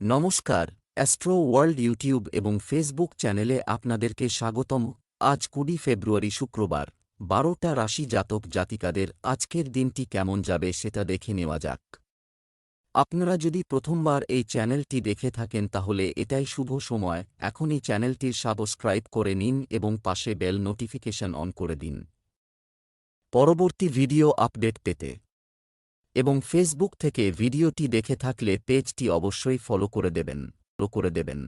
নমস্কার, astro world YouTube এবং Facebook চ্যানেলে আপনাদেরকে স্বাগতম। আজ ২০ ফেব্রুয়ারি শুক্রবার, ১২টা রাশি জাতক জাতিকাদের আজকের দিনটি কেমন যাবে সেটা দেখে নেওয়া যাক। আপনারা যদি প্রথমবার এই চ্যানেলটি দেখে থাকেন তাহলে এটাই শুভ সময়, এখনই চ্যানেলটির সাবস্ক্রাইব করে নিন এবং পাশে বেল নোটিফিকেশন অন করে দিন পরবর্তী ভিডিও আপডেট পেতে। এবং ফেসবুক থেকে ভিডিওটি দেখে থাকলে পেজটি অবশ্যই ফলো করে দেবেন।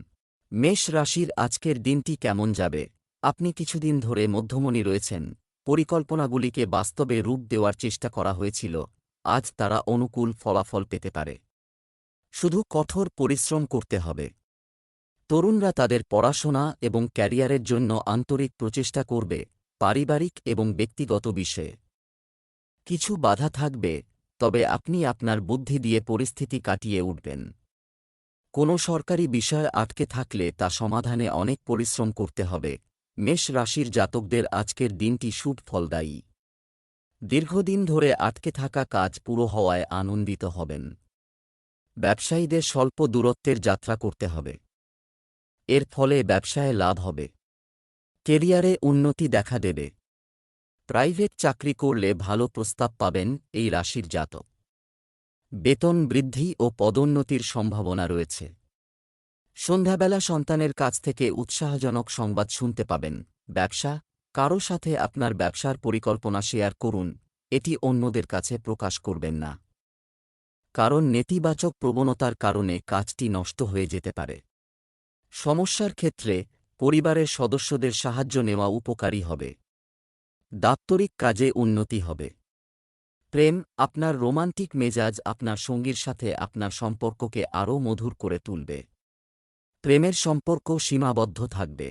মেষ রাশির আজকের দিনটি কেমন যাবে? আপনি কিছুদিন ধরে মধ্যমণি রয়েছেন, পরিকল্পনাগুলিকে বাস্তবে রূপ দেওয়ার চেষ্টা করা হয়েছিল, আজ তারা অনুকূল ফলাফল পেতে পারে। শুধু কঠোর পরিশ্রম করতে হবে। তরুণরা তাদের পড়াশোনা এবং ক্যারিয়ারের জন্য আন্তরিক প্রচেষ্টা করবে, পারিবারিক এবং ব্যক্তিগত বিষয়ে কিছু বাধা থাকবে, তবে আপনি আপনার বুদ্ধি দিয়ে পরিস্থিতি কাটিয়ে উঠবেন। কোনো সরকারি বিষয় আটকে থাকলে তা সমাধানে অনেক পরিশ্রম করতে হবে। মেষ রাশির জাতকদের আজকের দিনটি শুভ ফলদায়ী। দীর্ঘদিন ধরে আটকে থাকা কাজ পুরো হওয়ায় আনন্দিত হবেন। ব্যবসায়ীদের স্বল্প দূরত্বের যাত্রা করতে হবে। এর ফলে ব্যবসায় লাভ হবে। কেরিয়ারে উন্নতি দেখা দেবে। প্রাইভেট চাকরি করলে ভালো প্রস্তাব পাবেন এই রাশির জাতক। বেতন বৃদ্ধি ও পদোন্নতির সম্ভাবনা রয়েছে। সন্ধ্যাবেলা সন্তানের কাছ থেকে উৎসাহজনক সংবাদ শুনতে পাবেন। ব্যবসা, কারো সাথে আপনার ব্যবসার পরিকল্পনা শেয়ার করুন, এটি অন্যদের কাছে প্রকাশ করবেন না, কারণ নেতিবাচক প্রবণতার কারণে কাজটি নষ্ট হয়ে যেতে পারে। সমস্যার ক্ষেত্রে পরিবারের সদস্যদের সাহায্য নেওয়া উপকারী হবে। দাপ্তরিক কাজে উন্নতি হবে। প্রেম, আপনার রোমান্টিক মেজাজ আপনার সঙ্গীর সাথে আপনার সম্পর্ককে আরও মধুর করে তুলবে। প্রেমের সম্পর্ক সীমাবদ্ধ থাকবে।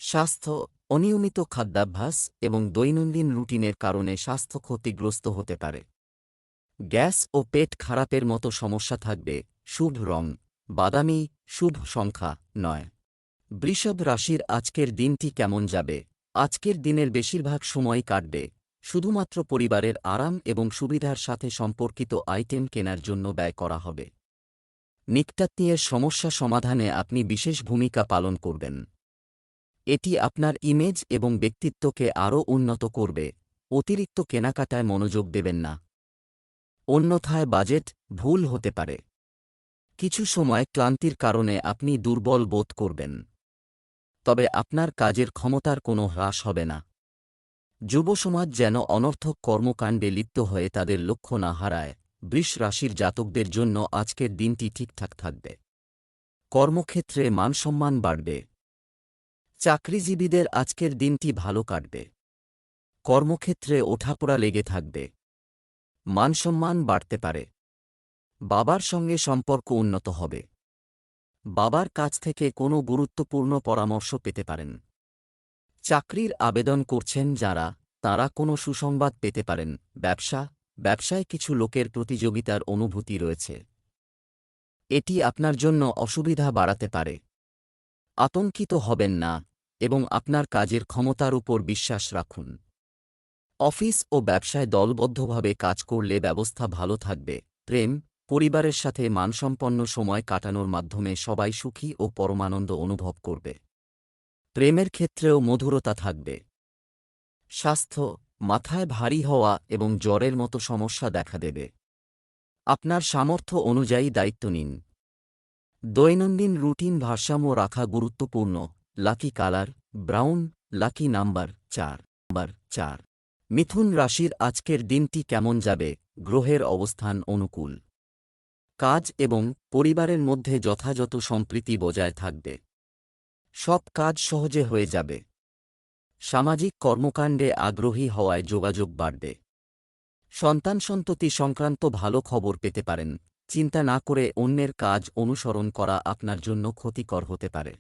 স্বাস্থ্য, অনিয়মিত খাদ্যাভ্যাস এবং দৈনন্দিন রুটিনের কারণে স্বাস্থ্য ক্ষতিগ্রস্ত হতে পারে। গ্যাস ও পেট খারাপের মতো সমস্যা থাকবে। শুভ রং বাদামি, শুভ সংখ্যা ৯। বৃষভ রাশির আজকের দিনটি কেমন যাবে? আজকের দিনের বেশিরভাগ সময় কাটবে শুধুমাত্র পরিবারের আরাম এবং সুবিধার সাথে সম্পর্কিত আইটেম কেনার জন্য ব্যয় করা হবে। নিকটাত্মীয়ের সমস্যা সমাধানে আপনি বিশেষ ভূমিকা পালন করবেন। এটি আপনার ইমেজ এবং ব্যক্তিত্বকে আরও উন্নত করবে। অতিরিক্ত কেনাকাটায় মনোযোগ দেবেন না, অন্যথায় বাজেট ভুল হতে পারে। কিছু সময় ক্লান্তির কারণে আপনি দুর্বল বোধ করবেন, তবে আপনার কাজের ক্ষমতার কোনো হ্রাস হবে না। যুব সমাজ যেন অনর্থক কর্মকাণ্ডে লিপ্ত হয়ে তাদের লক্ষ্য না হারায়। বৃষ রাশির জাতকদের জন্য আজকের দিনটি ঠিকঠাক থাকবে। কর্মক্ষেত্রে মানসম্মান বাড়বে। চাকরিজীবীদের আজকের দিনটি ভালো কাটবে। কর্মক্ষেত্রে ওঠাপড়া লেগে থাকবে। মানসম্মান বাড়তে পারে। বাবার সঙ্গে সম্পর্ক উন্নত হবে। বাবার কাছ থেকে কোনো গুরুত্বপূর্ণ পরামর্শ পেতে পারেন। চাকরির আবেদন করছেন যারা, তারা কোনো সুসংবাদ পেতে পারেন। ব্যবসায় কিছু লোকের প্রতিযোগিতার অনুভূতি রয়েছে। এটি আপনার জন্য অসুবিধা বাড়াতে পারে। আতঙ্কিত হবেন না এবং আপনার কাজের ক্ষমতার উপর বিশ্বাস রাখুন। অফিস ও ব্যবসায় দলবদ্ধভাবে কাজ করলে ব্যবস্থা ভালো থাকবে। প্রেম, পরিবারের সাথে মানসম্পন্ন সময় কাটানোর মাধ্যমে সবাই সুখী ও পরমানন্দ অনুভব করবে। প্রেমের ক্ষেত্রেও মধুরতা থাকবে। স্বাস্থ্য, মাথায় ভারী হওয়া এবং জ্বরের মতো সমস্যা দেখা দেবে। আপনার সামর্থ্য অনুযায়ী দায়িত্ব নিন। দৈনন্দিন রুটিন ভারসাম্য রাখা গুরুত্বপূর্ণ। Lucky colour brown, lucky number ৪। মিথুন রাশির আজকের দিনটি কেমন যাবে? গ্রহের অবস্থান অনুকূল। কাজ এবং পরিবারের মধ্যে যথাযথ সম্প্রীতি বজায় থাকবে। সব কাজ সহজে হয়ে যাবে। সামাজিক কর্মকাণ্ডে আগ্রহী হওয়ায় যোগাযোগ বাড়বে। সন্তান-সন্ততি সংক্রান্ত ভালো খবর পেতে পারেন। চিন্তা না করে অন্যের কাজ অনুসরণ করা আপনার জন্য ক্ষতিকর হতে পারে।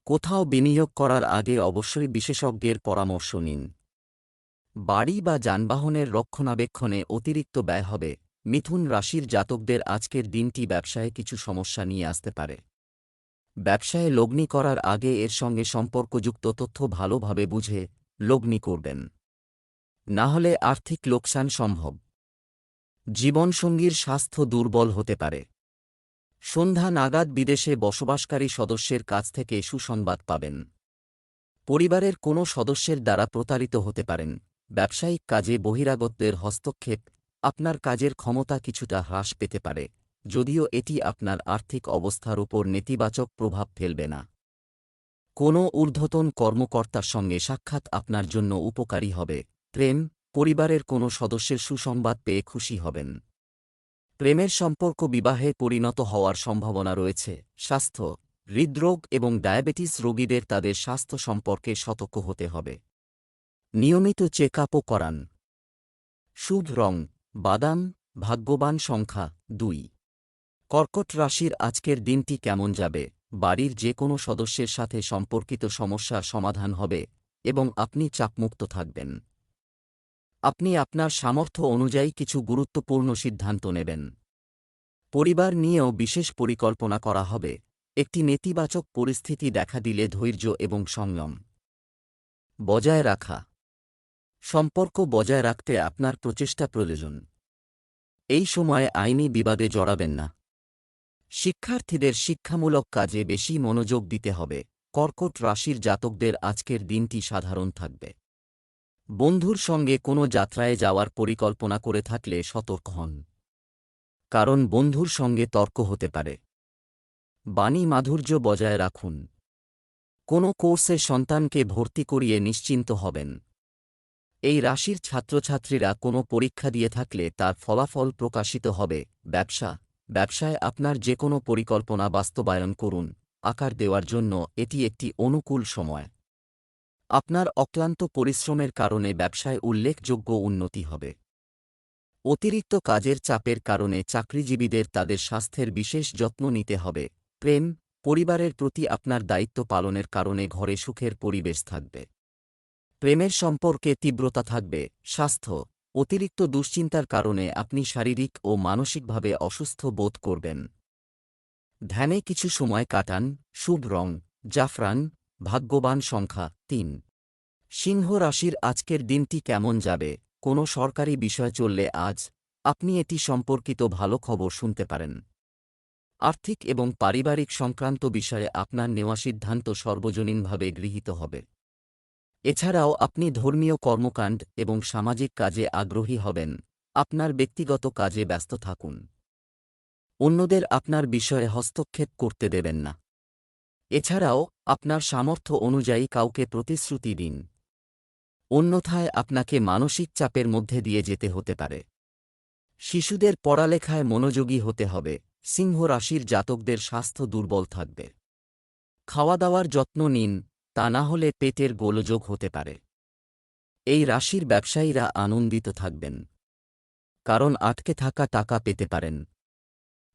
কোথাও বিনিয়োগ করার আগে অবশ্যই বিশেষজ্ঞের পরামর্শ নিন। বাড়ি বা যানবাহনের রক্ষণাবেক্ষণে অতিরিক্ত ব্যয় হবে। মিথুন রাশির জাতকদের আজকের দিনটি ব্যবসায়ে কিছু সমস্যা নিয়ে আসতে পারে। ব্যবসায়ে লগ্নি করার আগে এর সঙ্গে সম্পর্কযুক্ত তথ্য ভালোভাবে বুঝে লগ্নি করবেন, না হলে আর্থিক লোকসান সম্ভব। জীবনসঙ্গীর স্বাস্থ্য দুর্বল হতে পারে। সন্ধ্যা নাগাদ বিদেশে বসবাসকারী সদস্যের কাছ থেকে সুসংবাদ পাবেন। পরিবারের কোনো সদস্যের দ্বারা প্রতারিত হতে পারেন। ব্যবসায়িক কাজে বহিরাগতদের হস্তক্ষেপ আপনার কাজের ক্ষমতা কিছুটা হ্রাস পেতে পারে, যদিও এটি আপনার আর্থিক অবস্থার উপর নেতিবাচক প্রভাব ফেলবে না। কোনো ঊর্ধ্বতন কর্মকর্তার সঙ্গে সাক্ষাৎ আপনার জন্য উপকারী হবে। প্রেম, পরিবারের কোনো সদস্যের সুসংবাদ পেয়ে খুশি হবেন। প্রেমের সম্পর্ক বিবাহে পরিণত হওয়ার সম্ভাবনা রয়েছে। স্বাস্থ্য, হৃদরোগ এবং ডায়াবেটিস রোগীদের তাদের স্বাস্থ্য সম্পর্কে সতর্ক হতে হবে। নিয়মিত চেক আপও করান। শুভ রং বাদাম, ভাগ্যবান সংখ্যা 2। কর্কট রাশির আজকের দিনটি কেমন যাবে? বাড়ির যে কোনো সদস্যের সাথে সম্পর্কিত সমস্যার সমাধান হবে এবং আপনি চাপমুক্ত থাকবেন। আপনি আপনার সামর্থ্য অনুযায়ী কিছু গুরুত্বপূর্ণ সিদ্ধান্ত নেবেন। পরিবার নিয়েও বিশেষ পরিকল্পনা করা হবে। একটি নেতিবাচক পরিস্থিতি দেখা দিলে ধৈর্য এবং সংযম বজায় রাখা। সম্পর্ক বজায় রাখতে আপনার প্রচেষ্টা প্রয়োজন। এই সময়ে আইনি বিবাদে জড়াবেন না। শিক্ষার্থীদের শিক্ষামূলক কাজে বেশি মনোযোগ দিতে হবে। কর্কট রাশির জাতকদের আজকের দিনটি সাধারণ থাকবে। বন্ধুর সঙ্গে কোনো যাত্রায় যাওয়ার পরিকল্পনা করে থাকলে সতর্ক হন, কারণ বন্ধুর সঙ্গে তর্ক হতে পারে। বাণী মাধুর্য বজায় রাখুন। কোনো কোর্সে সন্তানকে ভর্তি করিয়ে নিশ্চিন্ত হবেন। এই রাশির ছাত্রছাত্রীরা কোনো পরীক্ষা দিয়ে থাকলে তার ফলাফল প্রকাশিত হবে। ব্যবসায় আপনার যে কোনো পরিকল্পনা বাস্তবায়ন করুন। আকার দেওয়ার জন্য এটি একটি অনুকূল সময়। আপনার অক্লান্ত পরিশ্রমের কারণে ব্যবসায় উল্লেখযোগ্য উন্নতি হবে। অতিরিক্ত কাজের চাপের কারণে চাকরিজীবীদের তাদের স্বাস্থ্যের বিশেষ যত্ন নিতে হবে। প্রেম, পরিবারের প্রতি আপনার দায়িত্ব পালনের কারণে ঘরে সুখের পরিবেশ থাকবে। প্রেমের সম্পর্কে তীব্রতা থাকবে। স্বাস্থ্য, অতিরিক্ত দুশ্চিন্তার কারণে আপনি শারীরিক ও মানসিকভাবে অসুস্থ বোধ করবেন। ধ্যানে কিছু সময় কাটান। শুভ রং জাফরান, ভাগ্যবান সংখ্যা 3। সিংহ রাশির আজকের দিনটি কেমন যাবে? কোনো সরকারি বিষয় চললে আজ আপনি এটি সম্পর্কিত ভালো খবর শুনতে পারেন। আর্থিক এবং পারিবারিক সংক্রান্ত বিষয়ে আপনার নেওয়া সিদ্ধান্ত সর্বজনীনভাবে গৃহীত হবে। এছাড়াও আপনি ধর্মীয় কর্মকাণ্ড এবং সামাজিক কাজে আগ্রহী হবেন। আপনার ব্যক্তিগত কাজে ব্যস্ত থাকুন। অন্যদের আপনার বিষয়ে হস্তক্ষেপ করতে দেবেন না। এছাড়াও আপনার সামর্থ্য অনুযায়ী কাউকে প্রতিশ্রুতি দিন, অন্যথায় আপনাকে মানসিক চাপের মধ্যে দিয়ে যেতে হতে পারে। শিশুদের পড়ালেখায় মনোযোগী হতে হবে। সিংহ রাশির জাতকদের স্বাস্থ্য দুর্বল থাকবে। খাওয়া দাওয়ার যত্ন নিন, তা না হলে পেটের গোলযোগ হতে পারে। এই রাশির ব্যবসায়ীরা আনন্দিত থাকবেন, কারণ আটকে থাকা টাকা পেতে পারেন।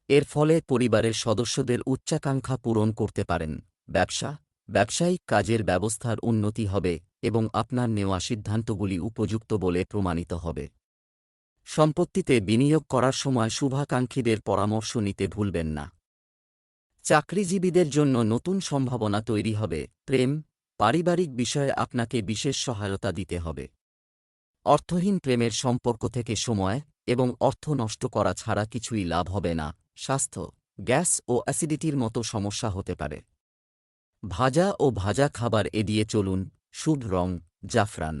এর ফলে পরিবারের সদস্যদের উচ্চাকাঙ্ক্ষা পূরণ করতে পারেন। ব্যবসায়িক কাজের ব্যবস্থার উন্নতি হবে এবং আপনার নেওয়া সিদ্ধান্তগুলি উপযুক্ত বলে প্রমাণিত হবে। সম্পত্তিতে বিনিয়োগ করার সময় শুভাকাঙ্ক্ষীদের পরামর্শ নিতে ভুলবেন না। চাকরিজীবীদের জন্য নতুন সম্ভাবনা তৈরি হবে। প্রেম, পারিবারিক বিষয়ে আপনাকে বিশেষ সহায়তা দিতে হবে। অর্থহীন প্রেমের সম্পর্ক থেকে সময় এবং অর্থ নষ্ট করা ছাড়া কিছুই লাভ হবে না। স্বাস্থ্য, গ্যাস ও অ্যাসিডিটির মতো সমস্যা হতে পারে। ভাজা খাবার এড়িয়ে চলুন। শুভ রং জাফরান,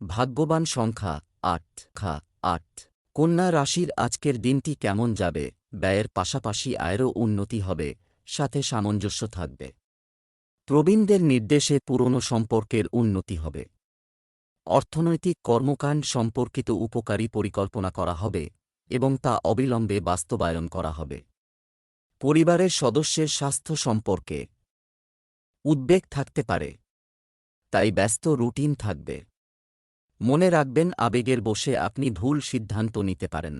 ভাগ্যবান সংখ্যা 8। কন্যা রাশির আজকের দিনটি কেমন যাবে? ব্যয়ের পাশাপাশি আয়েরও উন্নতি হবে, সাথে সামঞ্জস্য থাকবে। প্রবীণদের নির্দেশে পুরনো সম্পর্কের উন্নতি হবে। অর্থনৈতিক কর্মকাণ্ড সম্পর্কিত উপকারী পরিকল্পনা করা হবে এবং তা অবিলম্বে বাস্তবায়ন করা হবে। পরিবারের সদস্যের স্বাস্থ্য সম্পর্কে উদ্বেগ থাকতে পারে, তাই ব্যস্ত রুটিন থাকবে। মনে রাখবেন, আবেগের বশে আপনি ভুল সিদ্ধান্ত নিতে পারেন।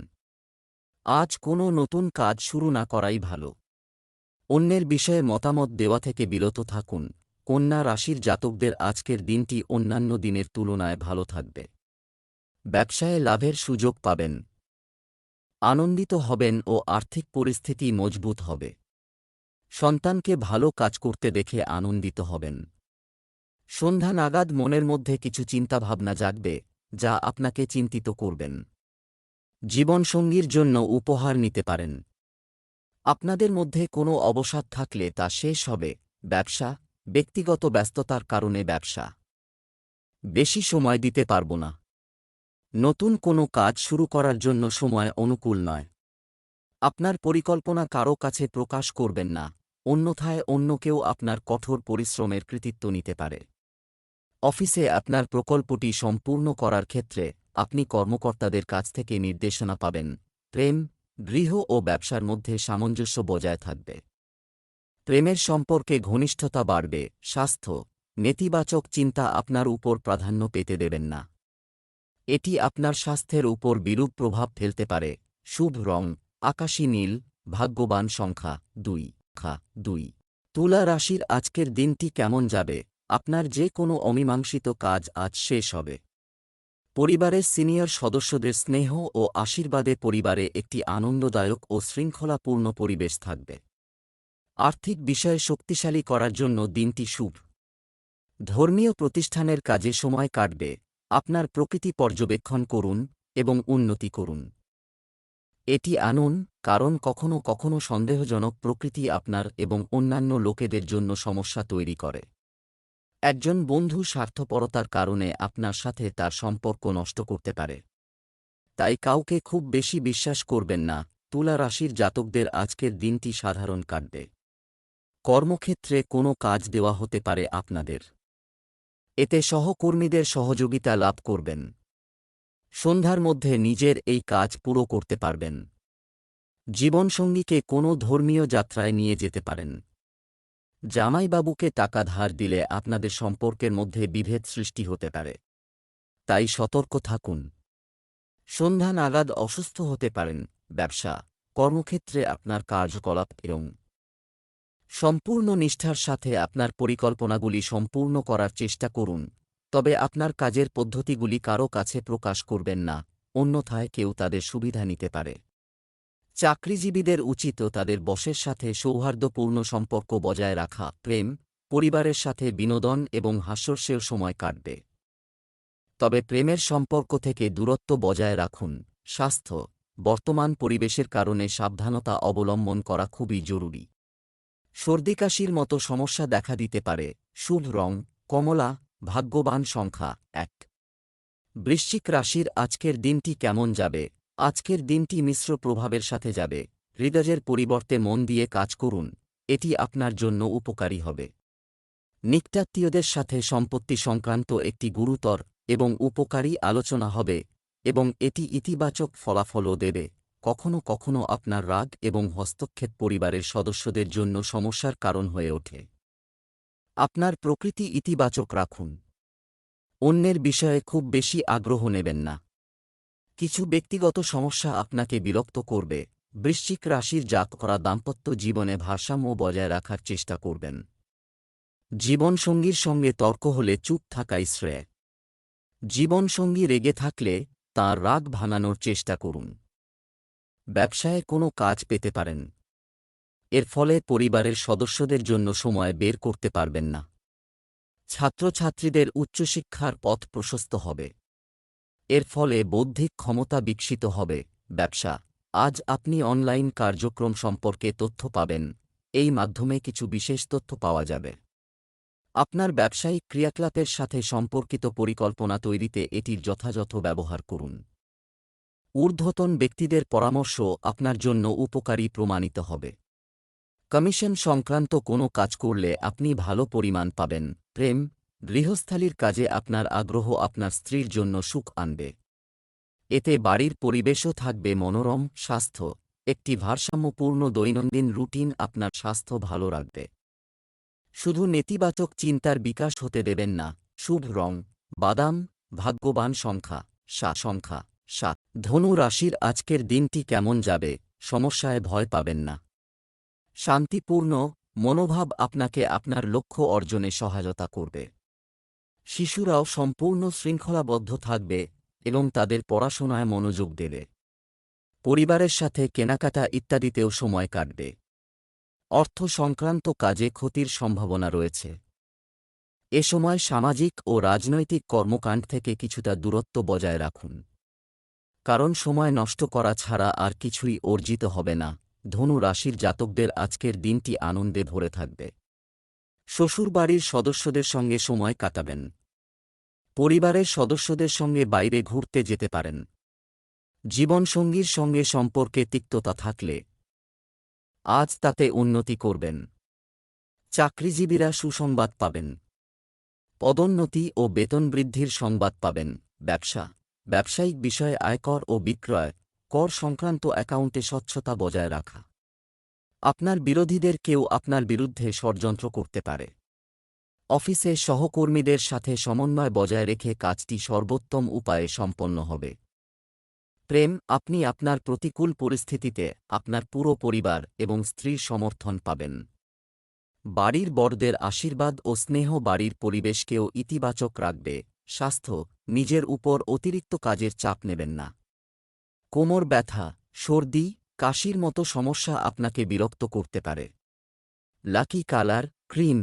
আজ কোনো নতুন কাজ শুরু না করাই ভালো। অন্যের বিষয়ে মতামত দেওয়া থেকে বিরত থাকুন। কন্যা রাশির জাতকদের আজকের দিনটি অন্যান্য দিনের তুলনায় ভালো থাকবে। ব্যবসায়ে লাভের সুযোগ পাবেন, আনন্দিত হবেন ও আর্থিক পরিস্থিতি মজবুত হবে। সন্তানকে ভালো কাজ করতে দেখে আনন্দিত হবেন। সন্ধ্যা নাগাদ মনের মধ্যে কিছু চিন্তাভাবনা জাগবে, যা আপনাকে চিন্তিত করবেন। জীবনসঙ্গীর জন্য উপহার নিতে পারেন। আপনাদের মধ্যে কোনো অবসাদ থাকলে তা শেষ হবে। ব্যবসা, ব্যক্তিগত ব্যস্ততার কারণে ব্যবসা বেশি সময় দিতে পারব না। নতুন কোনো কাজ শুরু করার জন্য সময় অনুকূল নয়। আপনার পরিকল্পনা কারও কাছে প্রকাশ করবেন না, অন্যথায় অন্য কেউ আপনার কঠোর পরিশ্রমের কৃতিত্ব নিতে পারে। অফিসে আপনার প্রকল্পটি সম্পূর্ণ করার ক্ষেত্রে আপনি কর্মকর্তাদের কাছ থেকে নির্দেশনা পাবেন। প্রেম, গৃহ ও ব্যবসার মধ্যে সামঞ্জস্য বজায় থাকবে। প্রেমের সম্পর্কে ঘনিষ্ঠতা বাড়বে। স্বাস্থ্য, নেতিবাচক চিন্তা আপনার উপর প্রাধান্য পেতে দেবেন না। এটি আপনার স্বাস্থ্যের উপর বিরূপ প্রভাব ফেলতে পারে। শুভ রং আকাশী নীল, ভাগ্যবান সংখ্যা 2। তুলা রাশির আজকের দিনটি কেমন যাবে? আপনার যে কোনো অমীমাংসিত কাজ আজ শেষ হবে। পরিবারের সিনিয়র সদস্যদের স্নেহ ও আশীর্বাদে পরিবারে একটি আনন্দদায়ক ও শৃঙ্খলাপূর্ণ পরিবেশ থাকবে। আর্থিক বিষয়ে শক্তিশালী করার জন্য দিনটি শুভ। ধর্মীয় প্রতিষ্ঠানের কাজে সময় কাটবে। আপনার প্রকৃতি পর্যবেক্ষণ করুন এবং উন্নতি করুন। এটি আনুন, কারণ কখনও কখনও সন্দেহজনক প্রকৃতি আপনার এবং অন্যান্য লোকেদের জন্য সমস্যা তৈরি করে। একজন বন্ধু স্বার্থপরতার কারণে আপনার সাথে তার সম্পর্ক নষ্ট করতে পারে। তাই কাউকে খুব বেশি বিশ্বাস করবেন না। তুলা রাশির জাতকদের আজকের দিনটি সাধারণ কাটবে। কর্মক্ষেত্রে কোনো কাজ দেওয়া হতে পারে আপনাদের। এতে সহকর্মীদের সহযোগিতা লাভ করবেন। সন্ধ্যার মধ্যে নিজের এই কাজ পুরো করতে পারবেন। জীবনসঙ্গীকে কোনো ধর্মীয় যাত্রায় নিয়ে যেতে পারেন। জামাইবাবুকে টাকা ধার দিলে আপনাদের সম্পর্কের মধ্যে বিভেদ সৃষ্টি হতে পারে, তাই সতর্ক থাকুন। সন্ধ্যা নাগাদ অসুস্থ হতে পারেন। ব্যবসা, কর্মক্ষেত্রে আপনার কার্যকলাপ এবং সম্পূর্ণ নিষ্ঠার সাথে আপনার পরিকল্পনাগুলি সম্পূর্ণ করার চেষ্টা করুন, তবে আপনার কাজের পদ্ধতিগুলি কারও কাছে প্রকাশ করবেন না, অন্যথায় কেউ তাদের সুবিধা নিতে পারে। চাকরিজীবীদের উচিত তাদের বসের সাথে সৌহার্দ্যপূর্ণ সম্পর্ক বজায় রাখা। প্রেম, পরিবারের সাথে বিনোদন এবং হাস্যরসের সময় কাটবে, তবে প্রেমের সম্পর্ক থেকে দূরত্ব বজায় রাখুন। স্বাস্থ্য, বর্তমান পরিবেশের কারণে সাবধানতা অবলম্বন করা খুবই জরুরি। সর্দিকাশির মতো সমস্যা দেখা দিতে পারে। শুভ রং কমলা, ভাগ্যবান সংখ্যা 1। বৃশ্চিক রাশির আজকের দিনটি কেমন যাবে? আজকের দিনটি মিশ্র প্রভাবের সাথে যাবে। হৃদয়ের পরিবর্তে মন দিয়ে কাজ করুন, এটি আপনার জন্য উপকারী হবে। নিকটাত্মীয়দের সাথে সম্পত্তি সংক্রান্ত একটি গুরুতর এবং উপকারী আলোচনা হবে এবং এটি ইতিবাচক ফলাফলও দেবে। কখনও কখনও আপনার রাগ এবং হস্তক্ষেপ পরিবারের সদস্যদের জন্য সমস্যার কারণ হয়ে ওঠে। আপনার প্রকৃতি ইতিবাচক রাখুন। অন্যের বিষয়ে খুব বেশি আগ্রহ নেবেন না। কিছু ব্যক্তিগত সমস্যা আপনাকে বিরক্ত করবে। বৃশ্চিক রাশির জাতকরা দাম্পত্য জীবনে ভারসাম্য বজায় রাখার চেষ্টা করবেন। জীবনসঙ্গীর সঙ্গে তর্ক হলে চুপ থাকাই শ্রেয়। জীবনসঙ্গী রেগে থাকলে তাঁর রাগ ভাঙানোর চেষ্টা করুন। ব্যবসায় কোনো কাজ পেতে পারেন, এর ফলে পরিবারের সদস্যদের জন্য সময় বের করতে পারবেন না। ছাত্রছাত্রীদের উচ্চশিক্ষার পথ প্রশস্ত হবে, এর ফলে বৌদ্ধিক ক্ষমতা বিকশিত হবে। ব্যবসা, আজ আপনি অনলাইন কার্যক্রম সম্পর্কে তথ্য পাবেন, এই মাধ্যমে কিছু বিশেষ তথ্য পাওয়া যাবে। আপনার ব্যবসায়িক ক্রিয়াকলাপের সাথে সম্পর্কিত পরিকল্পনা তৈরিতে এটির যথাযথ ব্যবহার করুন। ঊর্ধ্বতন ব্যক্তিদের পরামর্শ আপনার জন্য উপকারী প্রমাণিত হবে। কমিশন সংক্রান্ত কোনো কাজ করলে আপনি ভালো পরিমাণ পাবেন। প্রেম, গৃহস্থালির কাজে আপনার আগ্রহ আপনার স্ত্রীর জন্য সুখ আনবে। এতে বাড়ির পরিবেশও থাকবে মনোরম। স্বাস্থ্য, একটি ভারসাম্যপূর্ণ দৈনন্দিন রুটিন আপনার স্বাস্থ্য ভালো রাখবে। শুধু নেতিবাচক চিন্তার বিকাশ হতে দেবেন না। শুভ রং বাদাম, ভাগ্যবান সংখ্যা 7। ধনু রাশির আজকের দিনটি কেমন যাবে? সমস্যায় ভয় পাবেন না। শান্তিপূর্ণ মনোভাব আপনাকে আপনার লক্ষ্য অর্জনে সহায়তা করবে। শিশুরাও সম্পূর্ণ শৃঙ্খলাবদ্ধ থাকবে এবং তাদের পড়াশোনায় মনোযোগ দেবে। পরিবারের সাথে কেনাকাটা ইত্যাদিতেও সময় কাটবে। অর্থ সংক্রান্ত কাজে ক্ষতির সম্ভাবনা রয়েছে। এ সময় সামাজিক ও রাজনৈতিক কর্মকাণ্ড থেকে কিছুটা দূরত্ব বজায় রাখুন, কারণ সময় নষ্ট করা ছাড়া আর কিছুই অর্জিত হবে না। ধনু রাশির জাতকদের আজকের দিনটি আনন্দে ভরে থাকবে। শ্বশুরবাড়ির সদস্যদের সঙ্গে সময় কাটাবেন। পরিবারের সদস্যদের সঙ্গে বাইরে ঘুরতে যেতে পারেন। জীবনসঙ্গীর সঙ্গে সম্পর্কে তিক্ততা থাকলে আজ তাতে উন্নতি করবেন। চাকরিজীবীরা সুসংবাদ পাবেন। পদোন্নতি ও বেতন বৃদ্ধির সংবাদ পাবেন। ব্যবসায়িক বিষয়ে আয়কর ও বিক্রয় কর সংক্রান্ত অ্যাকাউন্টে স্বচ্ছতা বজায় রাখা। আপনার বিরোধীদের কেউ আপনার বিরুদ্ধে ষড়যন্ত্র করতে পারে। অফিসে সহকর্মীদের সাথে সমন্বয় বজায় রেখে কাজটি সর্বোত্তম উপায়ে সম্পন্ন হবে। প্রেম, আপনি আপনার প্রতিকূল পরিস্থিতিতে আপনার পুরো পরিবার এবং স্ত্রীর সমর্থন পাবেন। বাড়ির বড়দের আশীর্বাদ ও স্নেহ বাড়ির পরিবেশকেও ইতিবাচক রাখবে। স্বাস্থ্য, নিজের উপর অতিরিক্ত কাজের চাপ নেবেন না। কোমর ব্যথা, সর্দি, কাশির মতো সমস্যা আপনাকে বিরক্ত করতে পারে। Lucky colour cream.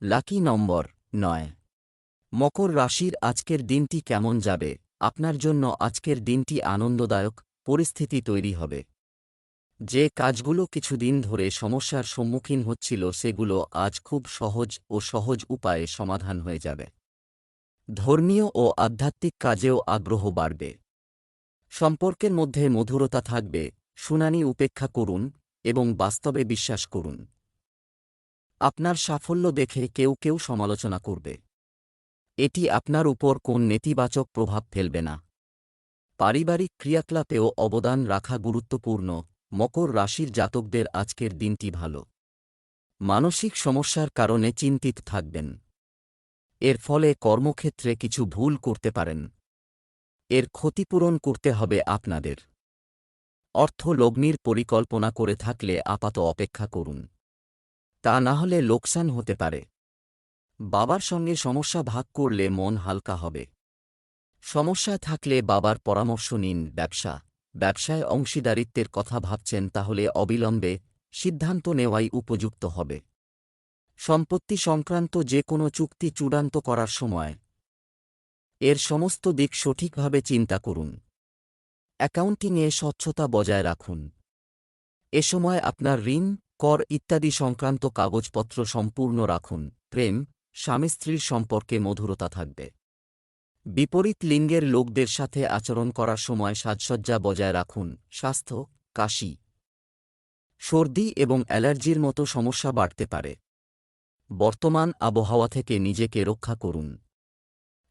লাকি নম্বর ৯। মকর রাশির আজকের দিনটি কেমন যাবে? আপনার জন্য আজকের দিনটি আনন্দদায়ক পরিস্থিতি তৈরি হবে। যে কাজগুলো কিছুদিন ধরে সমস্যার সম্মুখীন হচ্ছিল সেগুলো আজ খুব সহজ উপায়ে সমাধান হয়ে যাবে। ধর্মীয় ও আধ্যাত্মিক কাজেও আগ্রহ বাড়বে। সম্পর্কের মধ্যে মধুরতা থাকবে। শুনানি উপেক্ষা করুন এবং বাস্তবে বিশ্বাস করুন। আপনার সাফল্য দেখে কেউ সমালোচনা করবে। এটি আপনার উপর কোন নেতিবাচক প্রভাব ফেলবে না। পারিবারিক ক্রিয়াকলাপেও অবদান রাখা গুরুত্বপূর্ণ। মকর রাশির জাতকদের আজকের দিনটি ভালো। মানসিক সমস্যার কারণে চিন্তিত থাকবেন। এর ফলে কর্মক্ষেত্রে কিছু ভুল করতে পারেন। এর ক্ষতিপূরণ করতে হবে আপনাদের। অর্থ লগ্নির পরিকল্পনা করে থাকলে আপাত অপেক্ষা করুন। তা না হলে লোকসান হতে পারে। বাবার সঙ্গে সমস্যা ভাগ করলে মন হালকা হবে। সমস্যায় থাকলে বাবার পরামর্শ নিন। ব্যবসায় অংশীদারিত্বের কথা ভাবছেন তাহলে অবিলম্বে সিদ্ধান্ত নেওয়াই উপযুক্ত হবে। সম্পত্তি সংক্রান্ত যে কোনো চুক্তি চূড়ান্ত করার সময় এর সমস্ত দিক সঠিকভাবে চিন্তা করুন। অ্যাকাউন্টিংয়ে স্বচ্ছতা বজায় রাখুন। এ সময় আপনার ঋণ, কর ইত্যাদি সংক্রান্ত কাগজপত্র সম্পূর্ণ রাখুন। প্রেম, স্বামী স্ত্রীর সম্পর্কে মধুরতা থাকবে। বিপরীত লিঙ্গের লোকদের সাথে আচরণ করার সময় সাজসজ্জা বজায় রাখুন। স্বাস্থ্য, কাশি, সর্দি এবং অ্যালার্জির মতো সমস্যা বাড়তে পারে। বর্তমান আবহাওয়া থেকে নিজেকে রক্ষা করুন।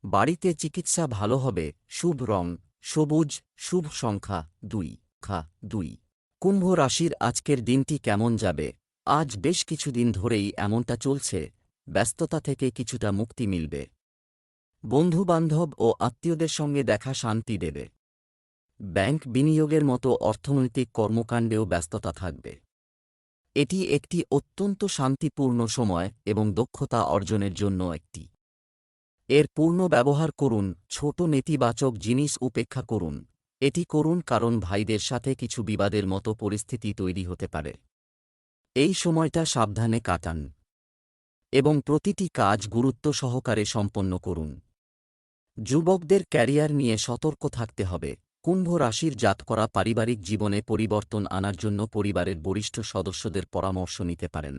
বাড়িতে চিকিৎসা ভালো হবে। শুভ রং সবুজ, শুভ সংখ্যা 2। কুম্ভ রাশির আজকের দিনটি কেমন যাবে? আজ বেশ কিছুদিন ধরেই এমনটা চলছে। ব্যস্ততা থেকে কিছুটা মুক্তি মিলবে। বন্ধুবান্ধব ও আত্মীয়দের সঙ্গে দেখা শান্তি দেবে। ব্যাংক বিনিয়োগের মতো অর্থনৈতিক কর্মকাণ্ডেও ব্যস্ততা থাকবে। এটি একটি অত্যন্ত শান্তিপূর্ণ সময় এবং দক্ষতা অর্জনের জন্য একটি। এর পূর্ণ ব্যবহার করুন। ছোট নেতিবাচক জিনিস উপেক্ষা করুন। এটি করুন কারণ ভাইদের সাথে কিছু বিবাদের মতো পরিস্থিতি তৈরি হতে পারে। এই সময়টা সাবধানে কাটান এবং প্রতিটি কাজ গুরুত্ব সহকারে সম্পন্ন করুন। যুবকদের ক্যারিয়ার নিয়ে সতর্ক থাকতে হবে। কুম্ভ রাশির জাতকরা পারিবারিক জীবনে পরিবর্তন আনার জন্য পরিবারের বরিষ্ঠ সদস্যদের পরামর্শ নিতে পারেন।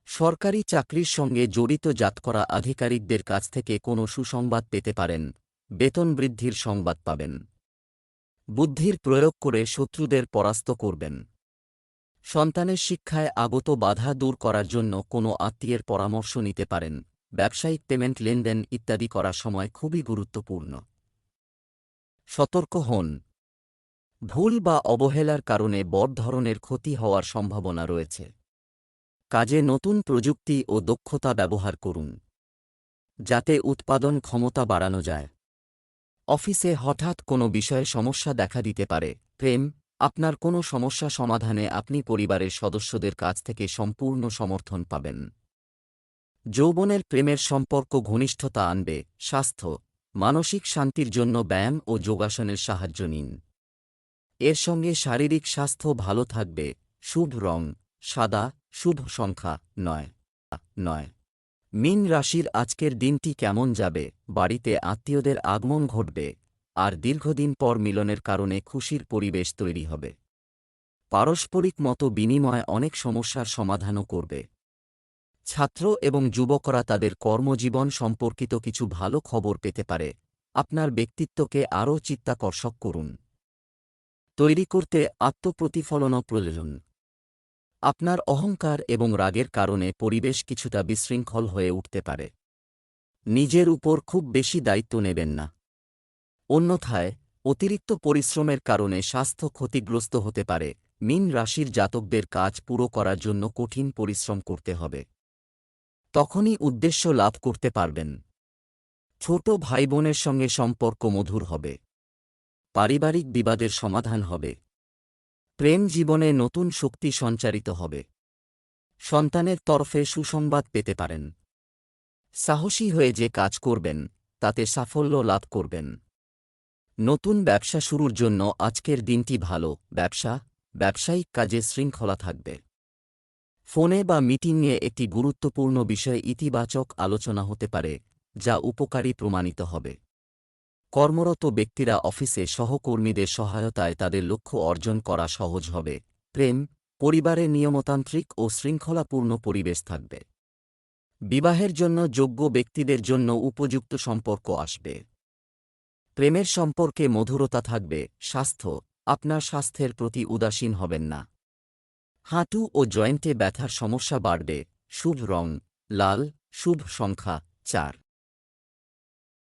সরকারি চাকরির সঙ্গে জড়িত জাতকরা আধিকারিকদের কাছ থেকে কোনো সুসংবাদ পেতে পারেন। বেতন বৃদ্ধির সংবাদ পাবেন। বুদ্ধির প্রয়োগ করে শত্রুদের পরাস্ত করবেন। সন্তানের শিক্ষায় আগত বাধা দূর করার জন্য কোনো আত্মীয়ের পরামর্শ নিতে পারেন। ব্যবসায়িক পেমেন্ট লেনদেন ইত্যাদি করার সময় খুবই গুরুত্বপূর্ণ। সতর্ক হন। ভুল বা অবহেলার কারণে বড় ধরনের ক্ষতি হওয়ার সম্ভাবনা রয়েছে। কাজে নতুন প্রযুক্তি ও দক্ষতা ব্যবহার করুন যাতে উৎপাদন ক্ষমতা বাড়ানো যায়। অফিসে হঠাৎ কোনো বিষয়ে সমস্যা দেখা দিতে পারে। প্রেম, আপনার কোনো সমস্যা সমাধানে আপনি পরিবারের সদস্যদের কাছ থেকে সম্পূর্ণ সমর্থন পাবেন। যৌবনের প্রেমের সম্পর্ক ঘনিষ্ঠতা আনবে। স্বাস্থ্য, মানসিক শান্তির জন্য ব্যায়াম ও যোগাসনের সাহায্য নিন। এর সঙ্গে শারীরিক স্বাস্থ্য ভালো থাকবে। শুভ রং সাদা, শুভ সংখ্যা 9। মীন রাশির আজকের দিনটি কেমন যাবে? বাড়িতে আত্মীয়দের আগমন ঘটবে আর দীর্ঘদিন পর মিলনের কারণে খুশির পরিবেশ তৈরি হবে। পারস্পরিক মত বিনিময় অনেক সমস্যার সমাধানও করবে। ছাত্র এবং যুবকরা তাদের কর্মজীবন সম্পর্কিত কিছু ভালো খবর পেতে পারে। আপনার ব্যক্তিত্বকে আরও চিত্তাকর্ষক করুন। তৈরি করতে আত্মপ্রতিফলনও প্রয়োজন। আপনার অহংকার এবং রাগের কারণে পরিবেশ কিছুটা বিশৃঙ্খল হয়ে উঠতে পারে। নিজের উপর খুব বেশি দায়িত্ব নেবেন না। অন্যথায় অতিরিক্ত পরিশ্রমের কারণে স্বাস্থ্য ক্ষতিগ্রস্ত হতে পারে। মীন রাশির জাতকদের কাজ পুরো করার জন্য কঠিন পরিশ্রম করতে হবে। তখনই উদ্দেশ্য লাভ করতে পারবেন। ছোট ভাইবোনের সঙ্গে সম্পর্ক মধুর হবে। পারিবারিক বিবাদের সমাধান হবে। প্রেম জীবনে নতুন শক্তি সঞ্চারিত হবে। সন্তানের তরফে সুসংবাদ পেতে পারেন। সাহসী হয়ে যে কাজ করবেন তাতে সাফল্য লাভ করবেন। নতুন ব্যবসা শুরুর জন্য আজকের দিনটি ভালো। ব্যবসায়িক কাজে শৃঙ্খলা থাকবে। ফোনে বা মিটিং নিয়ে একটি গুরুত্বপূর্ণ বিষয়ে ইতিবাচক আলোচনা হতে পারে, যা উপকারী প্রমাণিত হবে। কর্মরত ব্যক্তিরা অফিসে সহকর্মীদের সহায়তায় তাদের লক্ষ্য অর্জন করা সহজ হবে। প্রেম, পরিবারে নিয়মতান্ত্রিক ও শৃঙ্খলাপূর্ণ পরিবেশ থাকবে। বিবাহের জন্য যোগ্য ব্যক্তিদের জন্য উপযুক্ত সম্পর্ক আসবে। প্রেমের সম্পর্কে মধুরতা থাকবে। স্বাস্থ্য, আপনার স্বাস্থ্যের প্রতি উদাসীন হবেন না। হাঁটু ও জয়েন্টে ব্যথার সমস্যা বাড়বে। শুভ রং লাল, শুভ সংখ্যা 4।